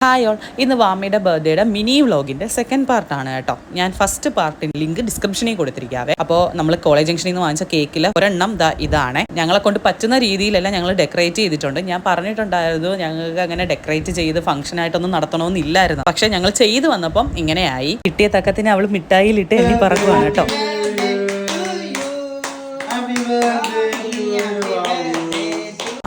Hi all, ഇന്ന് വാമിയുടെ ബർത്ത്ഡേയുടെ mini വ്ളോഗിൻ്റെ second പാർട്ടാണ് കേട്ടോ. ഞാൻ ഫസ്റ്റ് പാർട്ടിൻ്റെ ലിങ്ക് ഡിസ്ക്രിപ്ഷനിൽ കൊടുത്തിരിക്കാവേ. അപ്പോൾ നമ്മൾ കോളേജ് ജംഗ്ഷനിൽ നിന്ന് വാങ്ങിച്ച കേക്കിൽ ഒരെണ്ണം ഇതാണ്. ഞങ്ങളെ കൊണ്ട് പറ്റുന്ന രീതിയിലെല്ലാം ഞങ്ങൾ ഡെക്കറേറ്റ് ചെയ്തിട്ടുണ്ട്. ഞാൻ പറഞ്ഞിട്ടുണ്ടായിരുന്നു ഞങ്ങൾക്ക് അങ്ങനെ ഡെക്കറേറ്റ് ചെയ്ത് ഫംഗ്ഷനായിട്ടൊന്നും നടത്തണമെന്നില്ലായിരുന്നു. പക്ഷേ ഞങ്ങൾ ചെയ്ത് വന്നപ്പം ഇങ്ങനെയായി. കിട്ടിയ തക്കത്തിന് അവൾ മിഠായിലിട്ട് എണ്ണി പറക്കുവാണ് കേട്ടോ.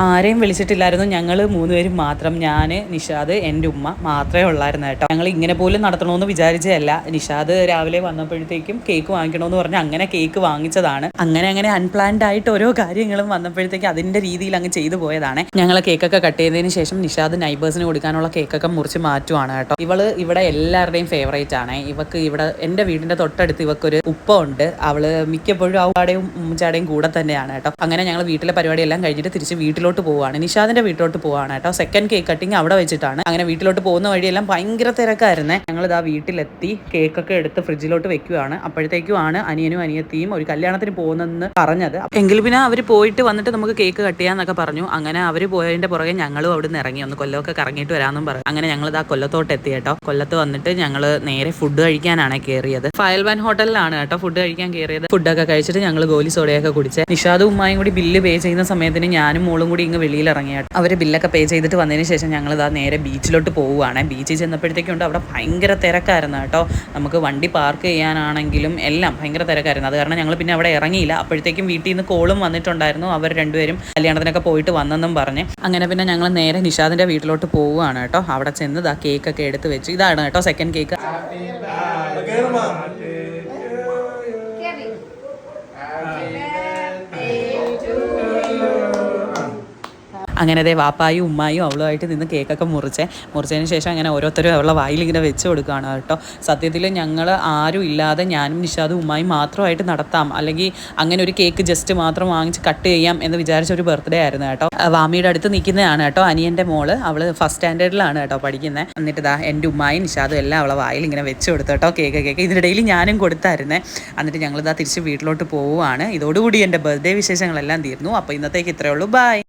ആരെയും വിളിച്ചിട്ടില്ലായിരുന്നു, ഞങ്ങൾ മൂന്നുപേരും മാത്രം. ഞാൻ, നിഷാദ്, എൻ്റെ ഉമ്മ മാത്രമേ ഉള്ളായിരുന്നു കേട്ടോ. ഞങ്ങൾ ഇങ്ങനെ പോലും നടത്തണമെന്ന് വിചാരിച്ചതല്ല. നിഷാദ് രാവിലെ വന്നപ്പോഴത്തേക്കും കേക്ക് വാങ്ങിക്കണമെന്ന് പറഞ്ഞ് അങ്ങനെ കേക്ക് വാങ്ങിച്ചതാണ്. അങ്ങനെ അൺപ്ലാൻഡ് ആയിട്ട് ഓരോ കാര്യങ്ങളും വന്നപ്പോഴത്തേക്കും അതിൻ്റെ രീതിയിൽ അങ്ങ് ചെയ്തു പോയതാണ്. ഞങ്ങൾ കേക്കൊക്കെ കട്ട് ചെയ്തതിന് ശേഷം നിഷാദ് നൈബേഴ്സിന് കൊടുക്കാനുള്ള കേക്കൊക്കെ മുറിച്ച് മാറ്റുവാണ് കേട്ടോ. ഇവള് ഇവിടെ എല്ലാവരുടെയും ഫേവറേറ്റ് ആണ്. ഇവക്ക് ഇവിടെ എൻ്റെ വീടിൻ്റെ തൊട്ടടുത്ത് ഇവക്കൊരു ഉപ്പ ഉണ്ട്. അവള് മിക്കപ്പോഴും ആവുടെയും ഉമ്മച്ചാടെയും കൂടെ തന്നെയാണ് കേട്ടോ. അങ്ങനെ ഞങ്ങൾ വീട്ടിലെ പരിപാടിയെല്ലാം കഴിഞ്ഞിട്ട് തിരിച്ച് വീട്ടിലോട്ട് പോവാണ്. നിഷാദിന്റെ വീട്ടിലോട്ട് പോവാണ് കേട്ടോ. സെക്കൻഡ് കേക്ക് കട്ടിങ് അവിടെ വെച്ചിട്ടാണ്. അങ്ങനെ വീട്ടിലോട്ട് പോകുന്ന വഴിയെല്ലാം ഭയങ്കര തിരക്കായിരുന്നേ. ഞങ്ങൾ ഇതാ വീട്ടിലെത്തി കേക്കൊക്കെ എടുത്ത് ഫ്രിഡ്ജിലോട്ട് വെക്കുകയാണ്. അപ്പോഴത്തേക്കുമാണ് അനിയനും അനിയത്തിയും ഒരു കല്യാണത്തിന് പോകുന്നതെന്ന് പറഞ്ഞത്. എങ്കിൽ പിന്നെ അവർ പോയിട്ട് വന്നിട്ട് നമുക്ക് കേക്ക് കട്ട് ചെയ്യാന്നൊക്കെ പറഞ്ഞു. അങ്ങനെ അവർ പോയതിന്റെ പുറകെ ഞങ്ങളും അവിടെ നിന്ന് ഇറങ്ങി ഒന്ന് കൊല്ലമൊക്കെ കറങ്ങിയിട്ട് വരാമെന്നും പറഞ്ഞു. അങ്ങനെ ഞങ്ങൾ ഇതാ കൊല്ലത്തോട്ട് എത്തി കേട്ടോ. കൊല്ലത്ത് വന്നിട്ട് ഞങ്ങൾ നേരെ ഫുഡ് കഴിക്കാനാണ് കയറിയത്. ഫയൽവാൻ ഹോട്ടലിലാണ് കേട്ടോ ഫുഡ് കഴിക്കാൻ കയറിയത്. ഫുഡൊക്കെ കഴിച്ചിട്ട് ഞങ്ങൾ ഗോലി സോഡയൊക്കെ കുടിച്ച് നിഷാദും ഉമ്മായും കൂടി ബില്ല് പേ ചെയ്യുന്ന സമയത്തിന് ഞാനും മോളും കൂടി ഇങ്ങ് വെളിയിലിറങ്ങിയാട്ടോ. അവർ ബില്ലൊക്കെ പേ ചെയ്തിട്ട് വന്നതിന് ശേഷം ഞങ്ങൾ ഇതാ നേരെ ബീച്ചിലോട്ട് പോവുകയാണ്. ബീച്ചിൽ ചെന്നപ്പോഴത്തേക്കുണ്ട് അവിടെ ഭയങ്കര തിരക്കായിരുന്നു കേട്ടോ. നമുക്ക് വണ്ടി പാർക്ക് ചെയ്യാനാണെങ്കിലും എല്ലാം ഭയങ്കര തിരക്കായിരുന്നു. അത് കാരണം ഞങ്ങൾ പിന്നെ അവിടെ ഇറങ്ങിയില്ല. അപ്പോഴത്തേക്കും വീട്ടിൽ നിന്ന് കോളും വന്നിട്ടുണ്ടായിരുന്നു. അവർ രണ്ടുപേരും കല്യാണത്തിനൊക്കെ പോയിട്ട് വന്നെന്നും പറഞ്ഞ്. അങ്ങനെ പിന്നെ ഞങ്ങൾ നേരെ നിഷാദിന്റെ വീട്ടിലോട്ട് പോവുകയാണ് കേട്ടോ. അവിടെ ചെന്ന് ഇതാ കേക്കൊക്കെ എടുത്ത് വെച്ചു. ഇതാണ് കേട്ടോ സെക്കൻഡ് കേക്ക്. അങ്ങനെ അതേ വാപ്പായും ഉമ്മായും അവളുമായിട്ട് നിന്ന് കേക്കൊക്കെ മുറിച്ചതിന് ശേഷം അങ്ങനെ ഓരോരുത്തരും അവളുടെ വായിൽ ഇങ്ങനെ വെച്ച് കൊടുക്കുകയാണ് കേട്ടോ. സത്യത്തിൽ ഞങ്ങൾ ആരും ഇല്ലാതെ ഞാനും നിഷാദും ഉമ്മായും മാത്രമായിട്ട് നടത്താം, അല്ലെങ്കിൽ അങ്ങനെ ഒരു കേക്ക് ജസ്റ്റ് മാത്രം വാങ്ങിച്ച് കട്ട് ചെയ്യാം എന്ന് വിചാരിച്ച ഒരു ബർത്ത്ഡേ ആയിരുന്നു കേട്ടോ. വാമിയുടെ അടുത്ത് നിൽക്കുന്നതാണ് കേട്ടോ അനിയൻ്റെ മോള്. അവൾ ഫസ്റ്റ് സ്റ്റാൻഡേർഡിലാണ് കേട്ടോ പഠിക്കുന്നത്. എന്നിട്ട് ഇതാ എൻ്റെ ഉമ്മായും നിഷാദും എല്ലാം അവളെ വായിൽ ഇങ്ങനെ വെച്ച് കൊടുത്തു കേട്ടോ കേക്ക്. ഇതിനിടയിൽ ഞാനും കൊടുത്തായിരുന്നേ. എന്നിട്ട് ഞങ്ങളിതാ തിരിച്ച് വീട്ടിലോട്ട് പോവുകയാണ്. ഇതോടുകൂടി എൻ്റെ ബർത്ത്ഡേ വിശേഷങ്ങളെല്ലാം തീർന്നു. അപ്പോൾ ഇന്നത്തേക്ക് ഇത്രയേ ഉള്ളൂ. ബൈ.